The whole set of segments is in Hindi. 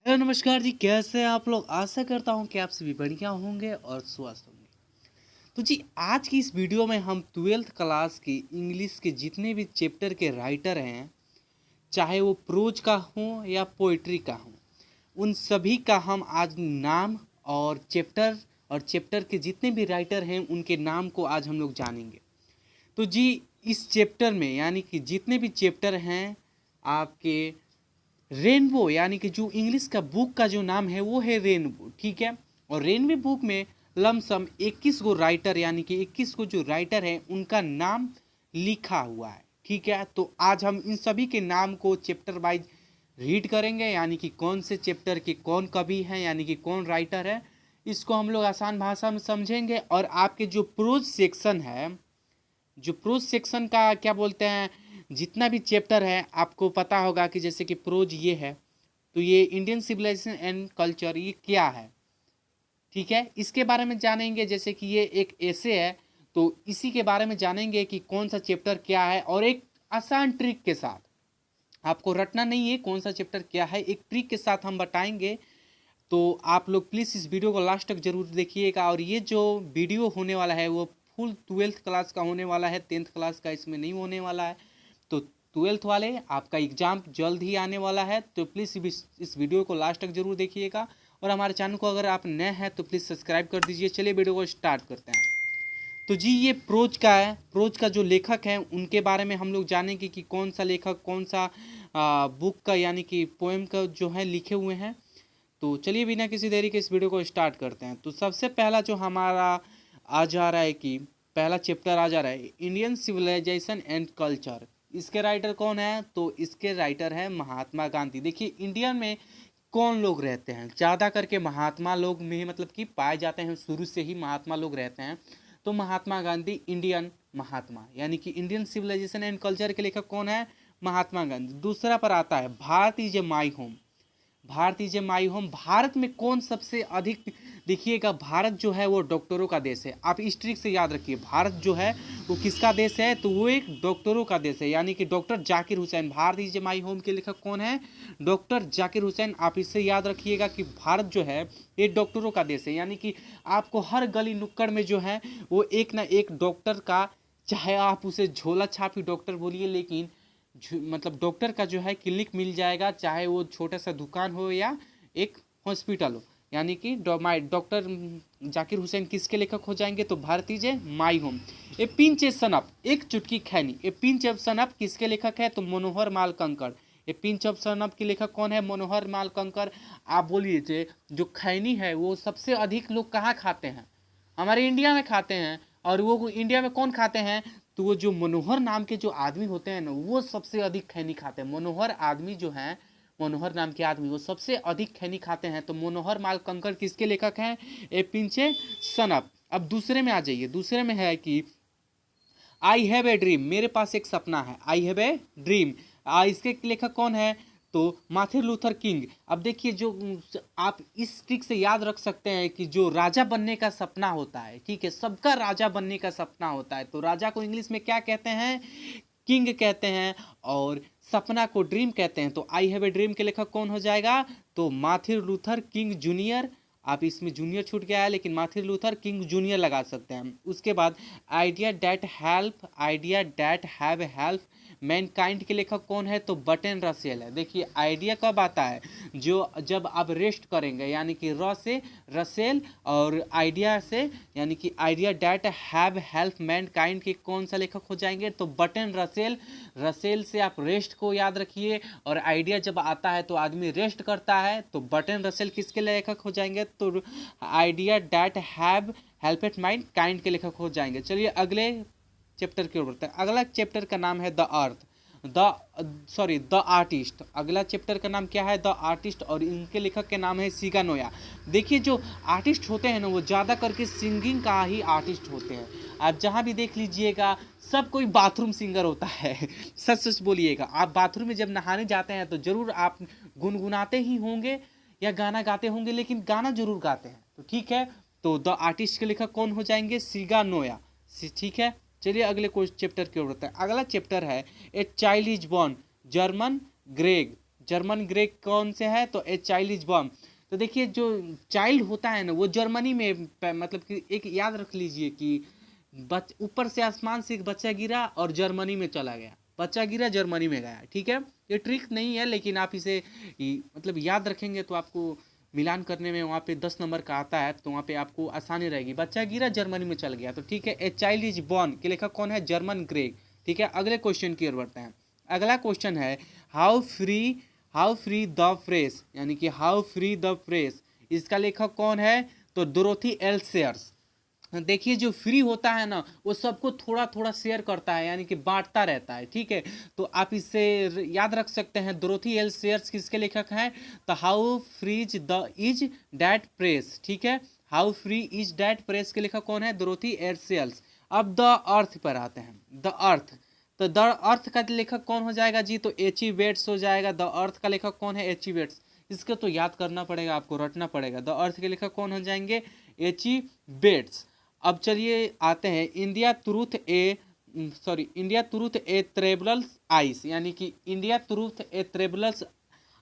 हेलो नमस्कार जी, कैसे हैं आप लोग। आशा करता हूं कि आप सभी बढ़िया होंगे और स्वस्थ होंगे। तो जी, आज की इस वीडियो में हम ट्वेल्थ क्लास की इंग्लिश के जितने भी चैप्टर के राइटर हैं, चाहे वो प्रोज का हो या पोइट्री का हो, उन सभी का हम आज नाम और चैप्टर के जितने भी राइटर हैं उनके नाम को आज हम लोग जानेंगे। तो जी, इस चैप्टर में यानी कि जितने भी चैप्टर हैं आपके रेनबो, यानी कि जो इंग्लिश का बुक का जो नाम है वो है रेनबो, ठीक है। और रेनबो बुक में लमसम 21 गो राइटर, यानी कि 21 को जो राइटर हैं उनका नाम लिखा हुआ है, ठीक है। तो आज हम इन सभी के नाम को चैप्टर वाइज रीड करेंगे, यानी कि कौन से चैप्टर के कौन कवि हैं, यानी कि कौन राइटर है, इसको हम लोग आसान भाषा में समझेंगे। और आपके जो प्रोज सेक्शन है, जो प्रोज सेक्शन का क्या बोलते हैं, जितना भी चैप्टर है आपको पता होगा कि जैसे कि प्रोज ये है, तो ये इंडियन सिविलाइजेशन एंड कल्चर ये क्या है, ठीक है, इसके बारे में जानेंगे। जैसे कि ये एक ऐसे है तो इसी के बारे में जानेंगे कि कौन सा चैप्टर क्या है, और एक आसान ट्रिक के साथ। आपको रटना नहीं है कौन सा चैप्टर क्या है, एक ट्रिक के साथ हम बताएंगे। तो आप लोग प्लीज़ इस वीडियो को लास्ट तक जरूर देखिएगा। और ये जो वीडियो होने वाला है वो फुल ट्वेल्थ क्लास का होने वाला है, टेंथ क्लास का इसमें नहीं होने वाला है। तो ट्वेल्थ वाले आपका एग्ज़ाम जल्द ही आने वाला है, तो प्लीज़ इस वीडियो को लास्ट तक जरूर देखिएगा। और हमारे चैनल को अगर आप नए हैं तो प्लीज़ सब्सक्राइब कर दीजिए। चलिए वीडियो को स्टार्ट करते हैं। तो जी, ये प्रोज का है। प्रोज का जो लेखक हैं उनके बारे में हम लोग जानेंगे कि कौन सा लेखक कौन सा बुक का यानी कि पोएम का जो है लिखे हुए हैं। तो चलिए बिना किसी देरी के इस वीडियो को स्टार्ट करते हैं। तो सबसे पहला जो हमारा आ जा रहा है कि पहला चैप्टर आ जा रहा है इंडियन सिविलाइजेशन एंड कल्चर। इसके राइटर कौन है, तो इसके राइटर है महात्मा गांधी। देखिए, इंडिया में कौन लोग रहते हैं, ज़्यादा करके महात्मा लोग में मतलब कि पाए जाते हैं, शुरू से ही महात्मा लोग रहते हैं। तो महात्मा गांधी इंडियन महात्मा, यानी कि इंडियन सिविलाइजेशन एंड कल्चर के लेखक कौन है, महात्मा गांधी। दूसरा पर आता है Bharat is a my home. Bharat is a my home, Bharat में कौन सबसे अधिक, देखिएगा भारत जो है वो डॉक्टरों का देश है। आप इस ट्रिक से याद रखिए, भारत जो है वो किसका देश है, तो वो एक डॉक्टरों का देश है, यानी कि doctor Zakir Hussain. Bharat is a my home के लेखक कौन है, डॉक्टर जाकिर हुसैन। आप इससे याद रखिएगा कि भारत जो है ये डॉक्टरों का देश है, यानी कि आपको हर गली नुक्कड़ में जो है वो एक ना एक डॉक्टर का, चाहे आप उसे झोला छापी डॉक्टर बोलिए, लेकिन मतलब डॉक्टर का जो है क्लिनिक मिल जाएगा, चाहे वो छोटा सा दुकान हो या एक हॉस्पिटल हो। यानी कि डॉक्टर जाकिर हुसैन किसके लेखक हो जाएंगे, तो Bharat is a my home. A pinch a snuff, एक चुटकी खैनी। ए पिंच ऑफ सनअप किसके लेखक है, तो मनोहर माल कंकर। ए पिंच ऑफ सनअप के लेखक कौन है, मनोहर माल कंकर। आप बोलिए जो खैनी है वो सबसे अधिक लोग कहाँ खाते हैं, हमारे इंडिया में खाते हैं। और वो इंडिया में कौन खाते हैं, तो वो जो मनोहर नाम के जो आदमी होते हैं ना, वो सबसे अधिक खैनी खाते हैं। मनोहर आदमी जो है, मनोहर नाम के आदमी वो सबसे अधिक खैनी खाते हैं। तो मनोहर माल कंकर किसके लेखक हैं, ए पिंचे सनअप। अब दूसरे में आ जाइए, दूसरे में है कि आई हैव ए ड्रीम, मेरे पास एक सपना है, आई हैव ए ड्रीम। इसके लेखक कौन है, तो मार्टिन लूथर किंग। अब देखिए, जो आप इस ट्रिक से याद रख सकते हैं कि जो राजा बनने का सपना होता है, ठीक है, सबका राजा बनने का सपना होता है, तो राजा को इंग्लिश में क्या कहते हैं, किंग कहते हैं, और सपना को ड्रीम कहते हैं। तो आई हैव ए ड्रीम के लेखक कौन हो जाएगा, तो मार्टिन लूथर किंग जूनियर। आप इसमें जूनियर छूट गया है, लेकिन मार्टिन लूथर किंग जूनियर लगा सकते हैं। उसके बाद idea that have help Mankind के लेखक कौन है, तो बर्टन रसेल है। देखिए, आइडिया कब आता है, जो जब आप रेस्ट करेंगे, यानी कि र से रसेल, और आइडिया से, यानी कि idea that have help Mankind के कौन सा लेखक हो जाएंगे, तो बर्टन रसेल। रसेल से आप रेस्ट को याद रखिए, और आइडिया जब आता है तो आदमी रेस्ट करता है, तो बर्टन रसेल किसके लेखक हो जाएंगे, तो idea that have helped mankind के लेखक हो जाएंगे। चलिए अगले चैप्टर की ओर बढ़ते हैं। अगला चैप्टर का नाम है द अर्थ, द आर्टिस्ट। अगला चैप्टर का नाम क्या है, द आर्टिस्ट, और इनके लेखक के नाम है सिगा नोया। देखिए, जो आर्टिस्ट होते हैं ना वो ज़्यादा करके सिंगिंग का ही आर्टिस्ट होते हैं। आप जहाँ भी देख लीजिएगा सब कोई बाथरूम सिंगर होता है सच सच बोलिएगा, आप बाथरूम में जब नहाने जाते हैं तो ज़रूर आप गुनगुनाते ही होंगे या गाना गाते होंगे, लेकिन गाना जरूर गाते हैं। तो ठीक है, तो द आर्टिस्ट के लेखक कौन हो जाएंगे, सिगा नोया, ठीक है। चलिए अगले कोई चैप्टर की ओर बढ़ते हैं। अगला चैप्टर है a child is born, German Greg. German grey कौन से है, तो ए चाइल्ड इज बॉर्न। तो देखिए जो चाइल्ड होता है ना वो जर्मनी में मतलब कि एक याद रख लीजिए कि ऊपर से आसमान से एक बच्चा गिरा और जर्मनी में चला गया, बच्चा गिरा जर्मनी में गया, ठीक है। ये ट्रिक नहीं है लेकिन आप इसे मतलब याद रखेंगे तो आपको मिलान करने में वहाँ पे 10 नंबर का आता है, तो वहाँ पे आपको आसानी रहेगी। बच्चा गिरा जर्मनी में चल गया, तो ठीक है। ए चाइल्ड इज बॉर्न के लेखक कौन है, जर्मन ग्रेग, ठीक है। अगले क्वेश्चन की ओर बढ़ते हैं। अगला क्वेश्चन है हाउ फ्री द प्रेस, यानी कि हाउ फ्री द प्रेस, इसका लेखक कौन है, तो डोरोथी एल सेयर्स। देखिए जो फ्री होता है ना वो सबको थोड़ा थोड़ा शेयर करता है, यानी कि बांटता रहता है, ठीक है। तो आप इससे याद रख सकते हैं डोरोथी एल सेयर्स किसके लेखक हैं, तो how freeze the is that press, ठीक है। How free is that press के लेखक कौन है, डोरोथी एल सेयर्स। अब द अर्थ पर आते हैं, द अर्थ, तो द अर्थ का लेखक कौन हो जाएगा जी, तो एच.ई. वेट्स हो जाएगा। द अर्थ का लेखक कौन है, एच.ई. वेट्स। इसको तो याद करना पड़ेगा, आपको रटना पड़ेगा। द अर्थ के लेखक कौन हो जाएंगे, एच.ई. वेट्स। अब चलिए आते हैं इंडिया ट्रूथ ए ट्रेवलर्स आइस, यानी कि इंडिया ट्रूथ ए ट्रेवलर्स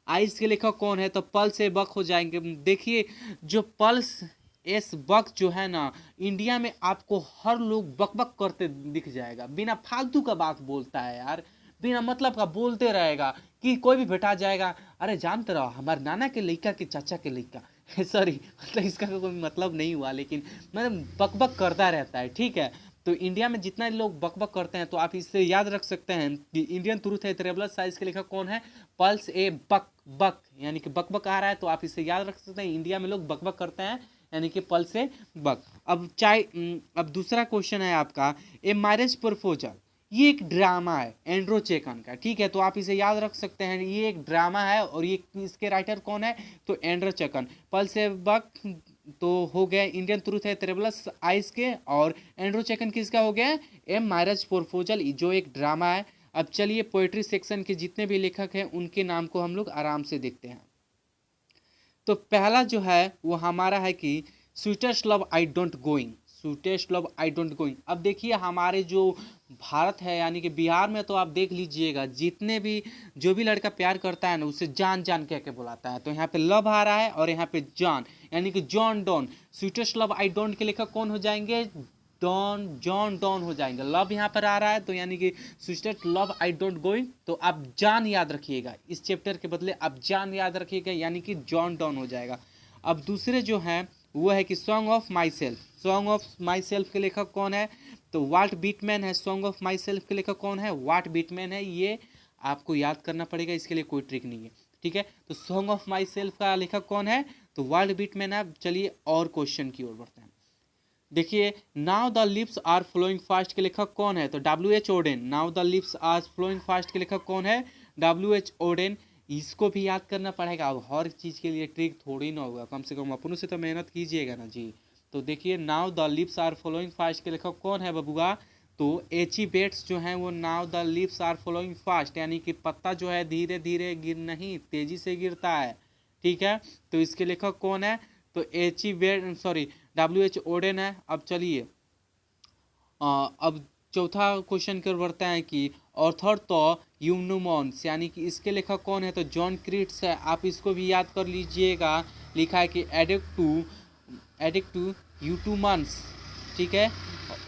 आइस के लेखक कौन है, तो पल्स ए बक हो जाएंगे। देखिए जो पल्स एस बक जो है ना, इंडिया में आपको हर लोग बक बक करते दिख जाएगा, बिना फालतू का बात बोलता है यार, बिना मतलब का बोलते रहेगा कि कोई भी बैठा जाएगा, अरे जानते रहो हमारे नाना के लड़का के चाचा के लड़का सॉरी मतलब इसका कोई मतलब नहीं हुआ, लेकिन मतलब बक बक करता रहता है, ठीक है। तो इंडिया में जितना लोग बक बक करते हैं तो आप इससे याद रख सकते हैं कि इंडियन ट्रूथ है ट्रेवलर साइज के लेखक कौन है, पल्स ए बक बक, यानी कि बक बक आ रहा है तो आप इससे याद रख सकते हैं इंडिया में लोग बक बक करते हैं, यानी कि पल्स ए बक। अब दूसरा क्वेश्चन है आपका, ए मैरिज प्रपोजल, ये एक ड्रामा है एंड्रो चेकन का, ठीक है। तो आप इसे याद रख सकते हैं, ये एक ड्रामा है और ये इसके राइटर कौन है, तो एंड्रो चेकन। पल्स ए बक तो हो गया इंडियन ट्रूथ है ट्रेवलर्स आइस के, और एंड्रो चेकन किसका हो गया, ए मैरिज प्रपोजल, जो एक ड्रामा है। अब चलिए पोएट्री सेक्शन के जितने भी लेखक हैं उनके नाम को हम लोग आराम से देखते हैं। तो पहला जो है वो हमारा है कि sweetest love I don't going, sweetest love I don't going. अब देखिए हमारे जो भारत है यानी कि बिहार में तो आप देख लीजिएगा जितने भी जो भी लड़का प्यार करता है ना उसे जान जान कह के बुलाता है, तो यहाँ पे लव आ रहा है और यहाँ पे जान, यानी कि John Donne. Sweetest love I don't के लेखक कौन हो जाएंगे, जॉन डॉन हो जाएंगे। लव यहाँ पर आ रहा है तो यानी कि sweetest love I don't going, तो आप जान याद रखिएगा, इस चैप्टर के बदले आप जान याद रखिएगा, यानी कि जॉन डॉन हो जाएगा। अब दूसरे जो हैं वो है कि song of my self, song of my self के लेखक कौन है, तो वाल्ट बिटमैन है। सॉन्ग ऑफ माई सेल्फ के लेखक कौन है, वाल्ट बिटमैन है। ये आपको याद करना पड़ेगा, इसके लिए कोई ट्रिक नहीं है, ठीक है। तो सॉन्ग ऑफ माई सेल्फ का लेखक कौन है, तो वाल्ट बिटमैन है। चलिए और क्वेश्चन की ओर बढ़ते हैं। देखिए now the lips are flowing fast के लेखक कौन है, तो W.H. Auden. Now the lips are flowing fast के लेखक कौन है, W.H. ओडेन। इसको भी याद करना पड़ेगा, अब हर चीज़ के लिए ट्रिक थोड़ी ना होगा, कम से कम अपनों से तो मेहनत कीजिएगा ना जी। तो देखिए now the lips are flowing fast के लेखक कौन है बबुआ, तो एच.ई. वेट्स जो है वो now the lips are flowing fast, यानी कि पत्ता जो है धीरे धीरे गिर नहीं तेजी से गिरता है, ठीक है। तो इसके लेखक कौन है, तो एच.ई. Wait sorry W.H. ओडेन है। अब चलिए अब चौथा क्वेश्चन की ओर बढ़ते हैं कि ऑथर तो यूनुमॉन्स, यानी कि इसके लेखक कौन है, तो जॉन क्रिट्स है। आप इसको भी याद कर लीजिएगा, लिखा है कि एडिक्ट टू यूटूमन्स, ठीक है।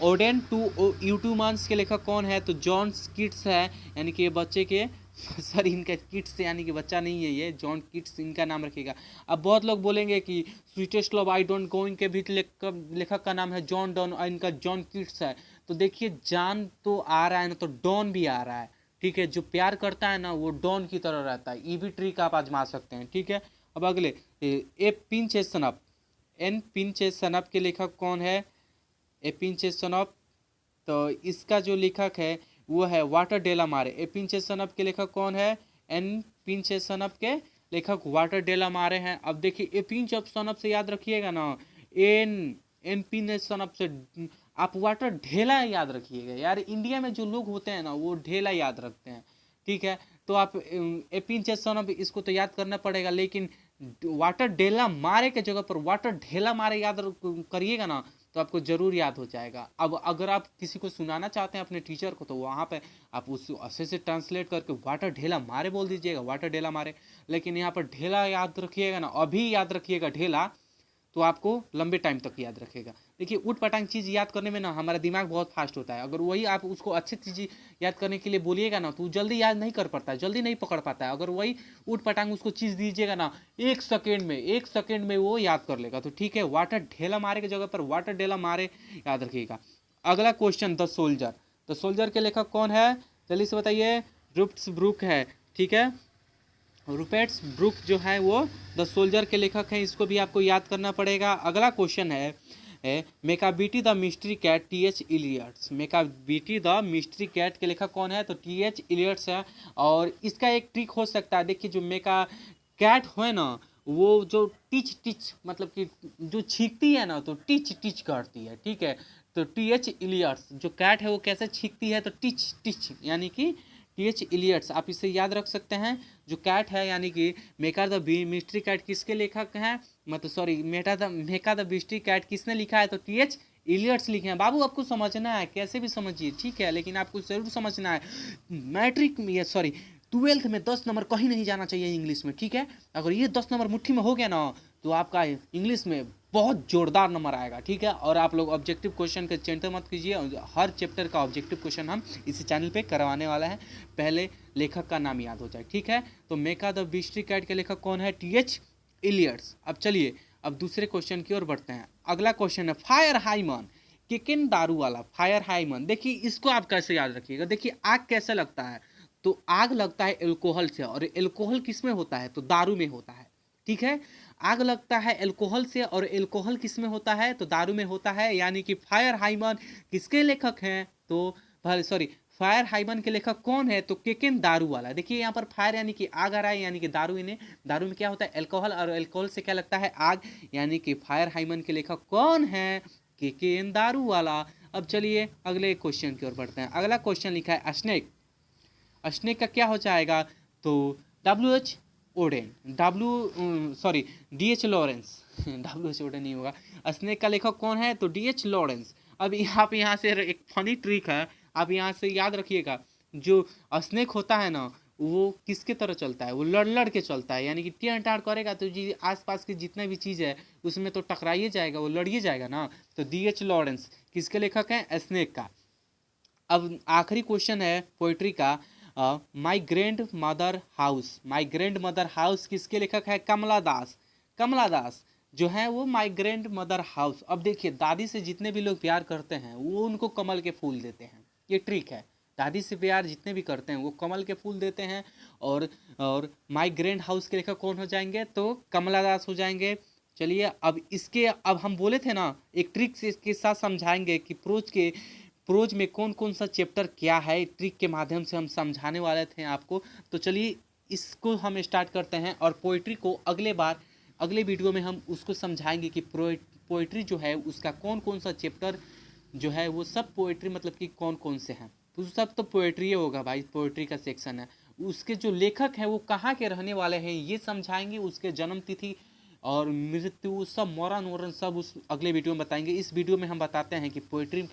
ओडेन टू यूटूमन्स के लेखक कौन है, तो जॉन किट्स है, यानी कि ये बच्चे के सॉरी इनका किट्स यानी कि बच्चा नहीं है, ये जॉन किट्स इनका नाम रखेगा। अब बहुत लोग बोलेंगे कि sweetest love I don't going के भी लेखक का नाम है जॉन डॉन और इनका जॉन किट्स है। तो देखिए जान तो आ रहा है ना, तो डॉन भी आ रहा है, ठीक है। जो प्यार करता है ना वो डॉन की तरह रहता है, ये भी ट्रिक आप आजमा सकते हैं, ठीक है। अब अगले a pinch snuff, an pinch snuff के लेखक कौन है, ए पिंच सनप, तो इसका जो लेखक है वो है वाटर डेला मारे। ए पिंचे सनप के लेखक कौन है, एन पिंचे सनप के लेखक वाटर डेला मारे हैं। अब देखिए ए पिंच ऑफ सनप से याद रखिएगा ना, एन पिंचे सनप से आप वाटर ढेला याद रखिएगा यार, इंडिया में जो लोग होते हैं ना वो ढेला याद रखते हैं, ठीक है। तो आप ए पिंचे सनप इसको तो याद करना पड़ेगा, लेकिन वाटर डेला मारे के जगह पर वाटर ढेला मारे याद करिएगा ना, तो आपको ज़रूर याद हो जाएगा। अब अगर आप किसी को सुनाना चाहते हैं अपने टीचर को, तो वहाँ पे आप उस अच्छे से ट्रांसलेट करके वाटर ढेला मारे बोल दीजिएगा, वाटर ढेला मारे। लेकिन यहाँ पर ढेला याद रखिएगा ना, अभी याद रखिएगा ढेला, तो आपको लंबे टाइम तक याद रखेगा। देखिए ऊट पटांग चीज़ याद करने में ना हमारा दिमाग बहुत फास्ट होता है। अगर वही आप उसको अच्छी चीज़ याद करने के लिए बोलिएगा ना, तो जल्दी याद नहीं कर पाता है, जल्दी नहीं पकड़ पाता है। अगर वही ऊट पटांग उसको चीज़ दीजिएगा ना, 1 सेकेंड में वो याद कर लेगा। तो ठीक है, वाटर ढेला मारे की जगह पर वाटर ढेला मारे याद रखिएगा। अगला question, the soldier. The soldier के लेखक कौन है, जल्दी से बताइए। रुप्स ब्रुक है, ठीक है। रूपर्ट ब्रुक जो है वो द सोल्जर के लेखक हैं, इसको भी आपको याद करना पड़ेगा। अगला क्वेश्चन है Macavity the mystery cat, T H. Eliot's. Macavity the mystery cat के लेखक कौन है, तो टी.एच. इलियट्स है। और इसका एक ट्रिक हो सकता है, देखिए जो मेका कैट है ना, वो जो टिच टिच मतलब कि जो छींकती है ना, तो टिच टिच करती है, ठीक है। तो टी.एच. इलियट्स जो कैट है वो कैसे छींकती है, तो टिच टिच, यानी कि टी.एच. इलियट्स। आप इसे याद रख सकते हैं। जो कैट है यानी कि मेका द मिस्ट्री कैट किसके लेखक हैं, मतलब सॉरी मेका द मिस्ट्री कैट किसने लिखा है, तो टी.एच. इलियट्स लिखे हैं। बाबू आपको समझना है, कैसे भी समझिए, ठीक है, लेकिन आपको जरूर समझना है। मैट्रिक में सॉरी 12th में 10 नंबर कहीं नहीं जाना चाहिए इंग्लिश में, ठीक है। अगर ये 10 नंबर मुट्ठी में हो गया ना, तो आपका इंग्लिश में बहुत जोरदार नंबर आएगा, ठीक है। और आप लोग ऑब्जेक्टिव क्वेश्चन के चिंता मत कीजिए, हर चैप्टर का ऑब्जेक्टिव क्वेश्चन हम इसी चैनल पे करवाने वाला है। पहले लेखक का नाम याद हो जाए, ठीक है। तो मेका द मिस्ट्री कैट के लेखक कौन है, टी.एच. इलियट्स। अब चलिए अब दूसरे क्वेश्चन की ओर बढ़ते हैं। अगला क्वेश्चन है फायर हाइमन, किकिन दारू वाला फायर हाइमन। देखिए इसको आप कैसे याद रखिएगा। देखिए आग कैसे लगता है, तो आग लगता है एल्कोहल से, और एल्कोहल किस में होता है, तो दारू में होता है, ठीक है। आग लगता है एल्कोहल से, और एल्कोहल किस में होता है, तो दारू में होता है। यानी कि फायर हाइमन किसके लेखक हैं, तो सॉरी फायर हाइमन के लेखक कौन है, तो केकेन दारू वाला। देखिए यहाँ पर फायर यानी कि आग आ रहा है, यानी कि दारू, इन्हें दारू में क्या होता है, एल्कोहल, और एल्कोहल से क्या लगता है, आग। यानी कि फायर हाइमन के लेखक कौन है, केकेन दारू वाला। अब चलिए अगले क्वेश्चन की ओर बढ़ते हैं। अगला क्वेश्चन लिखा है स्नेक। स्नेक का क्या हो जाएगा, तो WH. Odean, D.H.. Lawrence. WH. Odean नहीं होगा। स्नेक का लेखक कौन है, तो डी.एच. लॉरेंस। अब आप यहाँ से एक फनी ट्रिक है, आप यहाँ से याद रखिएगा। जो स्नेक होता है ना, वो किसके तरह चलता है, वो लड़ लड़ के चलता है। यानी कि टेढ़ टाढ़ करेगा तो जी आसपास की जितना भी चीज़ है उसमें तो टकराइए जाएगा, वो लड़िए जाएगा ना। तो डी.एच. लॉरेंस किसके लेखक हैं, स्नेक का। अब आखिरी क्वेश्चन है पोइट्री का, my grand mother house. My grand mother house किसके लेखक है, कमला दास। कमला दास जो है वो माई ग्रैंड मदर हाउस। अब देखिए दादी से जितने भी लोग प्यार करते हैं वो उनको कमल के फूल देते हैं, ये ट्रिक है। दादी से प्यार जितने भी करते हैं वो कमल के फूल देते हैं। और माई ग्रैंड हाउस के लेखक कौन हो जाएंगे, तो कमला दास हो जाएंगे। चलिए अब हम बोले थे ना, एक ट्रिक से इसके साथ समझाएंगे कि प्रोज में कौन कौन सा चैप्टर क्या है, ट्रिक के माध्यम से हम समझाने वाले थे आपको। तो चलिए इसको हम स्टार्ट करते हैं, और पोइट्री को अगले वीडियो में हम उसको समझाएंगे कि पोइट्री जो है उसका कौन कौन सा चैप्टर जो है वो सब पोइट्री मतलब कि कौन कौन से हैं। तो सब तो पोइट्री होगा भाई, पोइट्री का सेक्शन है। उसके जो लेखक हैं वो कहाँ के रहने वाले हैं ये समझाएंगे, उसके जन्म तिथि और मृत्यु सब मरण वरण सब उस अगले वीडियो में बताएंगे। इस वीडियो में हम बताते हैं कि पोइट्री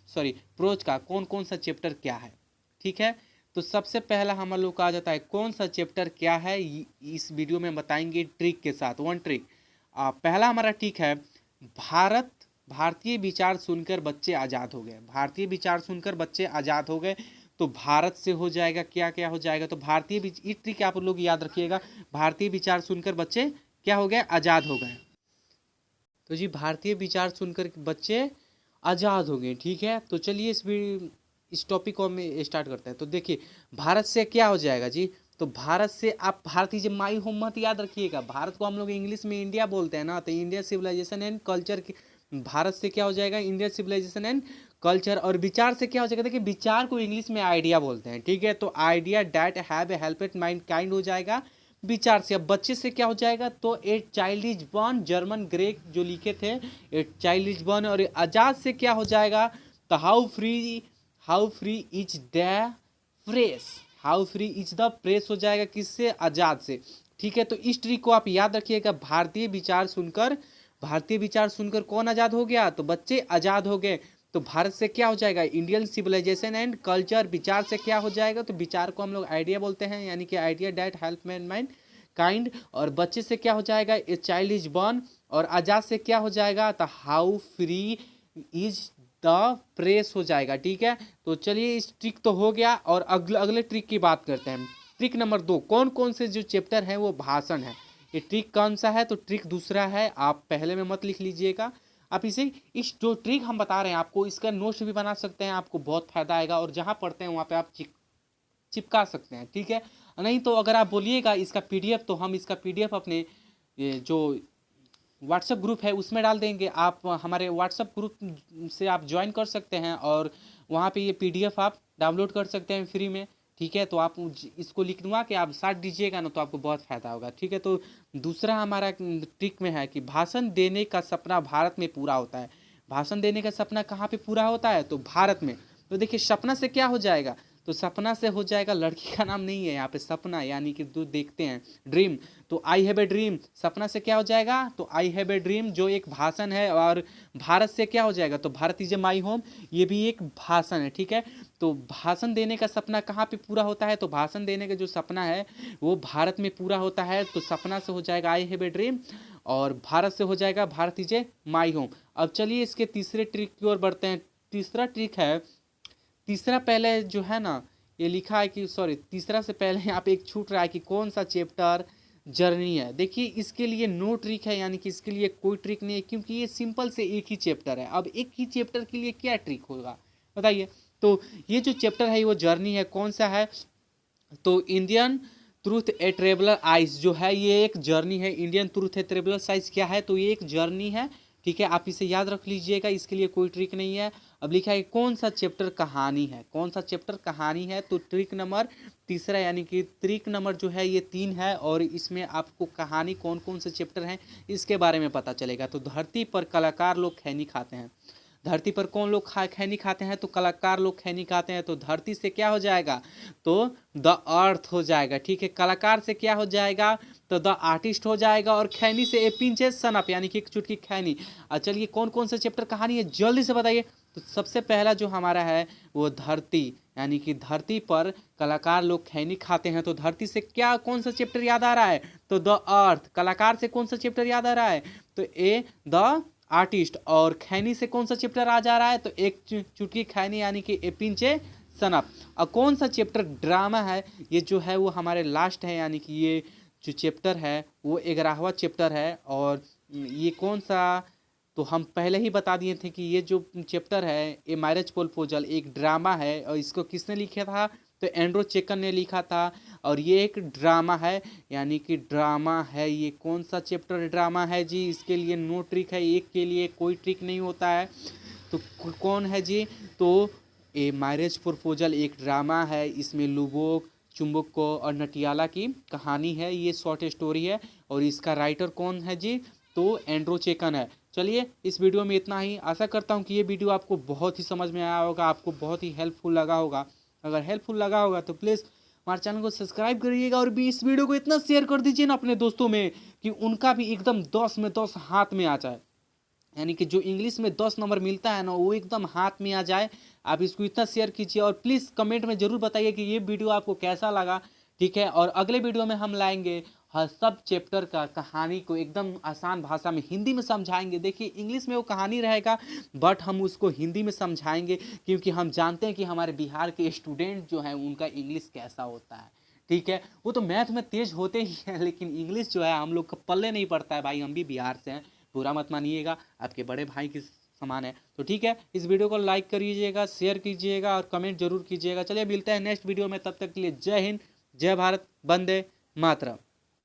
प्रोज का कौन कौन सा चैप्टर क्या है, ठीक है। तो सबसे पहला हम लोग का आ जाता है कौन सा चैप्टर क्या है, इस वीडियो में बताएंगे ट्रिक के साथ, वन ट्रिक। पहला हमारा ट्रिक है भारतीय विचार सुनकर बच्चे आज़ाद हो गए। भारतीय विचार सुनकर बच्चे आज़ाद हो गए, तो भारत से हो जाएगा क्या क्या हो जाएगा, तो ये ट्रिक आप लोग याद रखिएगा। भारतीय विचार सुनकर बच्चे क्या हो गए, आज़ाद हो गए। तो जी भारतीय विचार सुनकर बच्चे आज़ाद हो गए, ठीक है। तो चलिए इस टॉपिक को हम स्टार्ट करते हैं। तो देखिए भारत से क्या हो जाएगा जी, तो भारत से आप भारतीय जब माई होम मत याद रखिएगा। भारत को हम लोग इंग्लिश में इंडिया बोलते हैं ना, तो इंडिया सिविलाइजेशन एंड कल्चर की भारत से क्या हो जाएगा, इंडिया सिविलाइजेशन एंड कल्चर। और विचार से क्या हो जाएगा, देखिए विचार को इंग्लिश में आइडिया बोलते हैं, ठीक है। तो idea that have a helped mankind हो जाएगा विचार से। अब बच्चे से क्या हो जाएगा, तो a child is born, German Greig जो लिखे थे, ए चाइल्ड इज बॉर्न। और आज़ाद से क्या हो जाएगा, तो how free is the press, how free is the press हो जाएगा किससे, आज़ाद से, ठीक है। तो इस ट्रिक को आप याद रखिएगा, भारतीय विचार सुनकर भारतीय विचार सुनकर कौन आज़ाद हो गया? तो बच्चे आज़ाद हो गए। तो भारत से क्या हो जाएगा? Indian civilisation and culture. विचार से क्या हो जाएगा? तो विचार को हम लोग आइडिया बोलते हैं, यानी कि idea that help man kind. और बच्चे से क्या हो जाएगा? A child is born. और आज़ाद से क्या हो जाएगा? तो how free is the press हो जाएगा। ठीक है, तो चलिए इस ट्रिक तो हो गया, और अगले ट्रिक की बात करते हैं। ट्रिक नंबर 2, कौन कौन से जो चैप्टर हैं वो भाषण है। ये ट्रिक कौन सा है? तो ट्रिक दूसरा है, आप पहले में मत लिख लीजिएगा। आप इसे, इस जो ट्रिक हम बता रहे हैं आपको, इसका नोट्स भी बना सकते हैं, आपको बहुत फायदा आएगा, और जहाँ पढ़ते हैं वहाँ पे आप चिपका सकते हैं। ठीक है, नहीं तो अगर आप बोलिएगा इसका पीडीएफ, तो हम इसका पीडीएफ अपने जो व्हाट्सएप ग्रुप है उसमें डाल देंगे। आप हमारे व्हाट्सएप ग्रुप से आप ज्वाइन कर सकते हैं, और वहाँ पे ये पीडीएफ आप डाउनलोड कर सकते हैं फ्री में। ठीक है, तो आप इसको लिखवा के आप साथ दीजिएगा ना, तो आपको बहुत फ़ायदा होगा। ठीक है, तो दूसरा हमारा ट्रिक में है कि भाषण देने का सपना भारत में पूरा होता है। भाषण देने का सपना कहाँ पे पूरा होता है? तो भारत में। तो देखिए सपना से क्या हो जाएगा? तो सपना से हो जाएगा, लड़की का नाम नहीं है यहाँ पे, सपना यानी कि जो देखते हैं, ड्रीम। तो आई हैव ए ड्रीम, सपना से क्या हो जाएगा? तो आई हैव ए ड्रीम जो एक भाषण है। और भारत से क्या हो जाएगा? तो Bharat is a my home, ये भी एक भाषण है। ठीक है, तो भाषण देने का सपना कहाँ पे पूरा होता है? तो भाषण देने का जो सपना है वो भारत में पूरा होता है। तो सपना से हो जाएगा आई हैव ए ड्रीम, और भारत से हो जाएगा Bharat is a my home. अब चलिए इसके तीसरे ट्रिक की ओर बढ़ते हैं। तीसरा ट्रिक है, तीसरा पहले जो है ना, ये लिखा है कि सॉरी, तीसरा से पहले यहाँ पे एक छूट रहा है कि कौन सा चैप्टर जर्नी है। देखिए इसके लिए नो ट्रिक है, यानी कि इसके लिए कोई ट्रिक नहीं है, क्योंकि ये सिंपल से एक ही चैप्टर है। अब एक ही चैप्टर के लिए क्या ट्रिक होगा बताइए? तो ये जो चैप्टर है वो जर्नी है। कौन सा है? तो Indian truth a traveller eyes जो है, ये एक जर्नी है। Indian truth a traveller eyes क्या है? तो ये एक जर्नी है। ठीक है, आप इसे याद रख लीजिएगा, इसके लिए कोई ट्रिक नहीं है। अब लिखा है कौन सा चैप्टर कहानी है। कौन सा चैप्टर कहानी है? तो ट्रिक नंबर तीसरा, यानी कि ट्रिक नंबर जो है ये 3 है, और इसमें आपको कहानी कौन कौन से चैप्टर हैं इसके बारे में पता चलेगा। तो धरती पर कलाकार लोग खैनी खाते हैं। धरती पर कौन लोग खैनी खाते हैं? तो कलाकार लोग खैनी खाते हैं। तो धरती से क्या हो जाएगा? तो द अर्थ हो जाएगा। ठीक है, कलाकार से क्या हो जाएगा? तो द आर्टिस्ट हो जाएगा, और खैनी से ए पिंच सनअप, यानी कि एक चुटकी खैनी। चलिए कौन कौन से चैप्टर कहानी है जल्दी से बताइए। तो सबसे पहला जो हमारा है वो धरती, यानी कि धरती पर कलाकार लोग खैनी खाते हैं। तो धरती से क्या कौन सा चैप्टर याद आ रहा है? तो द अर्थ। कलाकार से कौन सा चैप्टर याद आ रहा है? तो ए द आर्टिस्ट। और खैनी से कौन सा चैप्टर आ जा रहा है? तो एक चुटकी खैनी, यानी कि ए पिंचे सनअप। और कौन सा चैप्टर ड्रामा है? ये जो है वो हमारे लास्ट है, यानी कि ये जो चैप्टर है वो 11वां चैप्टर है। और ये कौन सा? तो हम पहले ही बता दिए थे कि ये जो चैप्टर है ए मैरिज प्रपोजल एक ड्रामा है, और इसको किसने लिखा था? तो एंड्रो चेकन ने लिखा था, और ये एक ड्रामा है, यानी कि ड्रामा है। ये कौन सा चैप्टर ड्रामा है जी? इसके लिए नो ट्रिक है, एक के लिए कोई ट्रिक नहीं होता है। तो कौन है जी? तो ए मैरिज प्रपोजल एक ड्रामा है। इसमें लुबोक, चुंबको और नटियाला की कहानी है। ये शॉर्ट स्टोरी है, और इसका राइटर कौन है जी? तो एंड्रो चेकन है। चलिए इस वीडियो में इतना ही। आशा करता हूँ कि ये वीडियो आपको बहुत ही समझ में आया होगा, आपको बहुत ही हेल्पफुल लगा होगा। अगर हेल्पफुल लगा होगा तो प्लीज़ हमारे चैनल को सब्सक्राइब करिएगा, और भी इस वीडियो को इतना शेयर कर दीजिए ना अपने दोस्तों में कि उनका भी एकदम 10 में 10 हाथ में आ जाए, यानी कि जो इंग्लिश में 10 नंबर मिलता है ना वो एकदम हाथ में आ जाए। आप इसको इतना शेयर कीजिए, और प्लीज़ कमेंट में ज़रूर बताइए कि ये वीडियो आपको कैसा लगा। ठीक है, और अगले वीडियो में हम लाएंगे हर सब चैप्टर का कहानी को एकदम आसान भाषा में हिंदी में समझाएंगे। देखिए इंग्लिश में वो कहानी रहेगा, बट हम उसको हिंदी में समझाएंगे, क्योंकि हम जानते हैं कि हमारे बिहार के स्टूडेंट जो हैं उनका इंग्लिश कैसा होता है। ठीक है, वो तो मैथ में तेज होते ही हैं, लेकिन इंग्लिश जो है हम लोग का पल्ले नहीं पड़ता है। भाई हम भी बिहार से हैं, बुरा मत मानिएगा, आपके बड़े भाई की समान है। तो ठीक है, इस वीडियो को लाइक करिएगा, शेयर कीजिएगा, और कमेंट जरूर कीजिएगा। चलिए मिलते हैं नेक्स्ट वीडियो में, तब तक के लिए जय हिंद, जय भारत, वंदे मातरम।